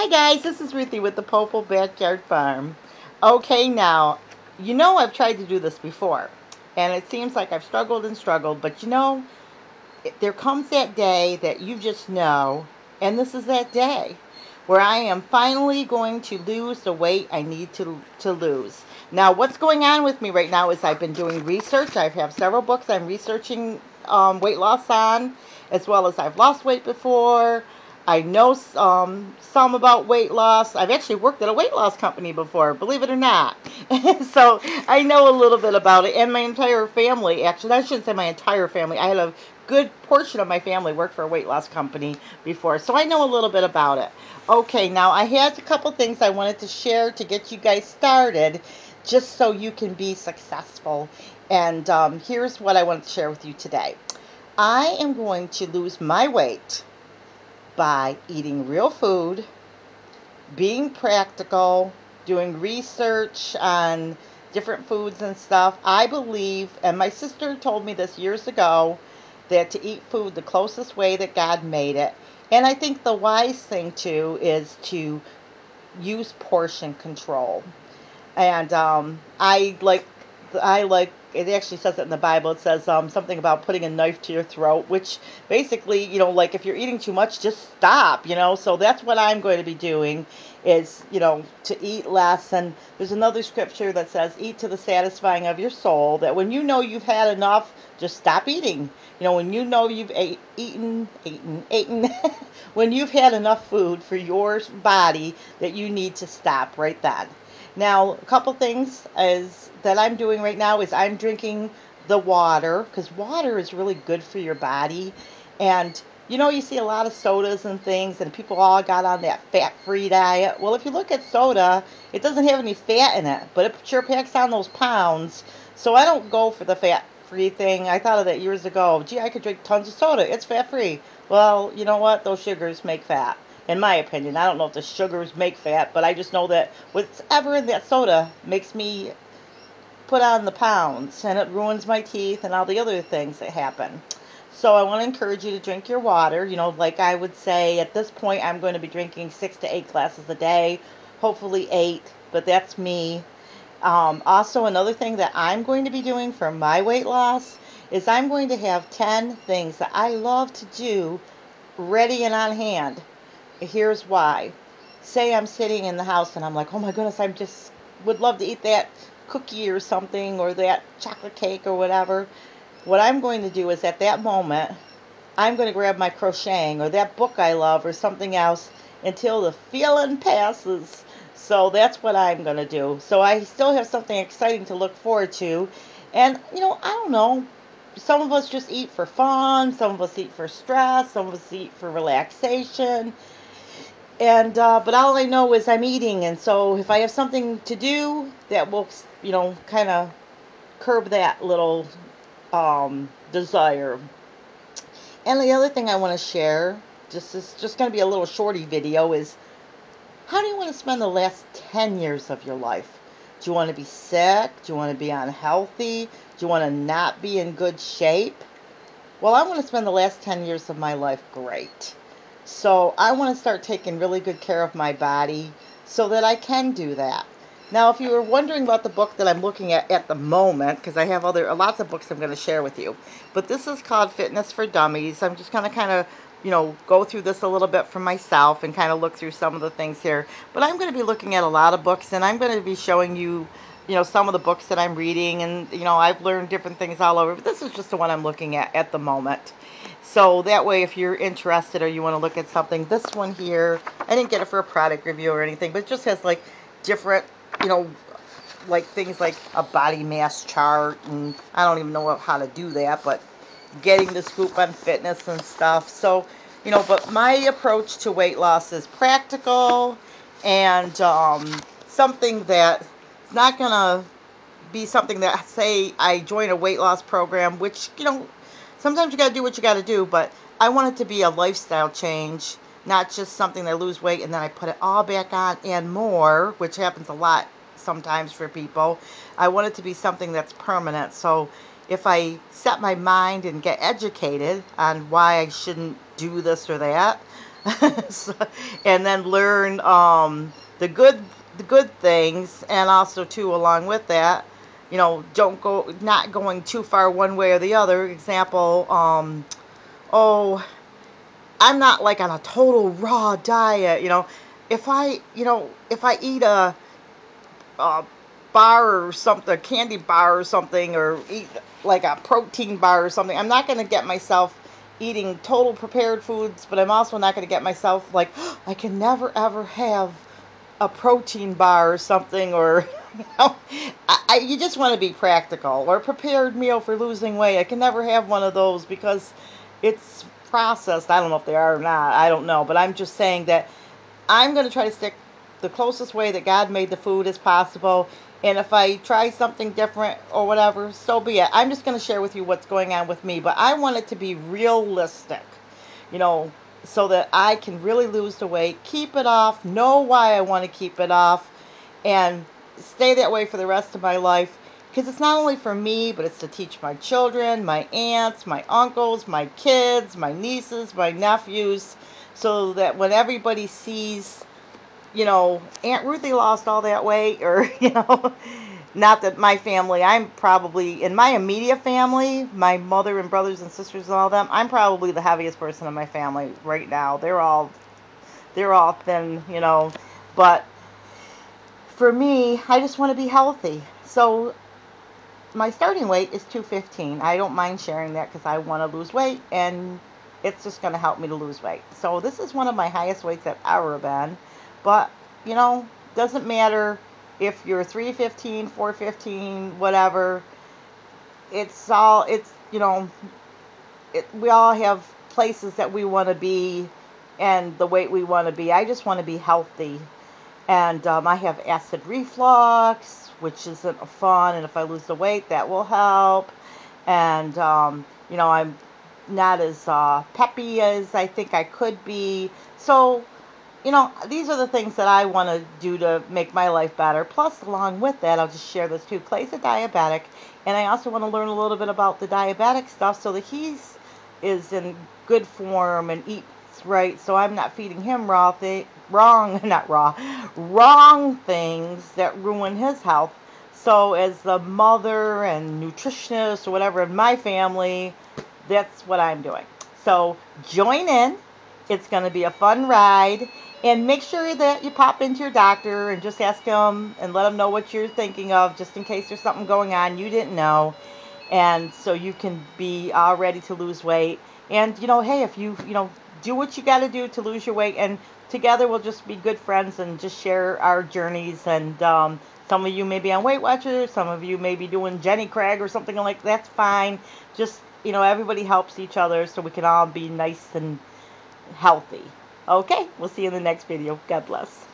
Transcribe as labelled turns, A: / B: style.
A: Hi guys, this is Ruthie with the Popal Backyard Farm. Okay, now, I've tried to do this before, and it seems like I've struggled and struggled, but there comes that day that you just know, and this is that day where I am finally going to lose the weight I need to lose. Now, what's going on with me right now is I've been doing research. I have several books I'm researching weight loss on, as well as I've lost weight before. I know some about weight loss. I've actually worked at a weight loss company before, believe it or not. So I know a little bit about it, and my entire family, actually, I shouldn't say my entire family. I had a good portion of my family work for a weight loss company before, so I know a little bit about it. Okay, now I had a couple things I wanted to share to get you guys started, just so you can be successful. And here's what I wanted to share with you today. I am going to lose my weight by eating real food, being practical, doing research on different foods and stuff. I believe, and my sister told me this years ago, that to eat food the closest way that God made it. And I think the wise thing too is to use portion control. And I like it actually says it in the Bible. It says something about putting a knife to your throat, which basically, like if you're eating too much, just stop, So that's what I'm going to be doing is, to eat less. And there's another scripture that says, eat to the satisfying of your soul, that when you know you've had enough, just stop eating. When you know you've eaten, when you've had enough food for your body, that you need to stop right then. Now, a couple things that I'm doing right now is I'm drinking the water, because water is really good for your body. And, you see a lot of sodas and things, and people all got on that fat-free diet. Well, if you look at soda, it doesn't have any fat in it, but it sure packs on those pounds. So I don't go for the fat-free thing. I thought of that years ago. Gee, I could drink tons of soda. It's fat-free. Well, you know what? Those sugars make fat. In my opinion, I don't know if the sugars make fat, but I just know that whatever in that soda makes me put on the pounds, and it ruins my teeth and all the other things that happen. So I want to encourage you to drink your water. Like I would say at this point, I'm going to be drinking 6 to 8 glasses a day, hopefully 8, but that's me. Also, another thing that I'm going to be doing for my weight loss is I'm going to have 10 things that I love to do ready and on hand. Here's why. Say I'm sitting in the house and I'm like, oh my goodness, I just would love to eat that cookie or something, or that chocolate cake or whatever. What I'm going to do is at that moment, I'm going to grab my crocheting or that book I love or something else until the feeling passes. So that's what I'm going to do. So I still have something exciting to look forward to. And, I don't know. Some of us just eat for fun. Some of us eat for stress. Some of us eat for relaxation. And but all I know is I'm eating, and so if I have something to do that will, kind of curb that little desire. And the other thing I want to share, just going to be a little shorty video, is how do you want to spend the last 10 years of your life? Do you want to be sick? Do you want to be unhealthy? Do you want to not be in good shape? Well, I want to spend the last 10 years of my life great. So I want to start taking really good care of my body so that I can do that. Now, if you were wondering about the book that I'm looking at the moment, because I have lots of books I'm going to share with you, but this is called Fitness for Dummies. I'm just going to kind of, go through this a little bit for myself and kind of look through some of the things here. But I'm going to be looking at a lot of books, and I'm going to be showing you, some of the books that I'm reading, and, I've learned different things all over, but this is just the one I'm looking at the moment. So that way, if you're interested or you want to look at something, this one here, I didn't get it for a product review or anything, but it just has like different, like things like a body mass chart, and I don't even know how to do that, but getting the scoop on fitness and stuff. So, but my approach to weight loss is practical and something that's not going to be something that, say, I join a weight loss program, which, sometimes you got to do what you got to do, but I want it to be a lifestyle change, not just something that I lose weight and then I put it all back on and more, which happens a lot sometimes for people. I want it to be something that's permanent. So if I set my mind and get educated on why I shouldn't do this or that, So, and then learn the good things, and also too along with that, don't go not going too far one way or the other. Example, oh, I'm not like on a total raw diet. If I eat a bar or something, a candy bar or something, or eat like a protein bar or something, I'm not going to get myself eating total prepared foods, but I'm also not going to get myself like, I can never ever have a protein bar or something, or you just want to be practical, or a prepared meal for losing weight. I can never have one of those because it's processed. I don't know if they are or not. I don't know, but I'm just saying that I'm going to try to stick the closest way that God made the food as possible. And if I try something different or whatever, so be it. I'm just going to share with you what's going on with me. But I want it to be realistic, you know, so that I can really lose the weight, keep it off, know why I want to keep it off, and stay that way for the rest of my life. Because it's not only for me, but it's to teach my children, my aunts, my uncles, my kids, my nieces, my nephews, so that when everybody sees, Aunt Ruthie lost all that weight, or, not that my family, I'm probably, in my immediate family, my mother and brothers and sisters and all them, I'm probably the heaviest person in my family right now. They're all thin, but for me, I just want to be healthy. So my starting weight is 215. I don't mind sharing that because I want to lose weight, and it's just going to help me to lose weight. So this is one of my highest weights I've ever been. But, doesn't matter if you're 315, 415, whatever. We all have places that we want to be and the weight we want to be. I just want to be healthy. And I have acid reflux, which isn't fun. And if I lose the weight, that will help. And, I'm not as peppy as I think I could be. So, these are the things that I want to do to make my life better. Plus, along with that, I'll just share this too. Clay's a diabetic, and I also want to learn a little bit about the diabetic stuff so that he's is in good form and eats right, so I'm not feeding him wrong things that ruin his health. So as the mother and nutritionist or whatever in my family, that's what I'm doing. So join in. It's going to be a fun ride. And make sure that you pop into your doctor and just ask him and let him know what you're thinking of, just in case there's something going on you didn't know. And so you can be all ready to lose weight. And, hey, if you, do what you got to do to lose your weight, and together we'll just be good friends and just share our journeys. And some of you may be on Weight Watchers, some of you may be doing Jenny Craig or something like that. That's fine. Just, everybody helps each other so we can all be nice and healthy. Okay, we'll see you in the next video. God bless.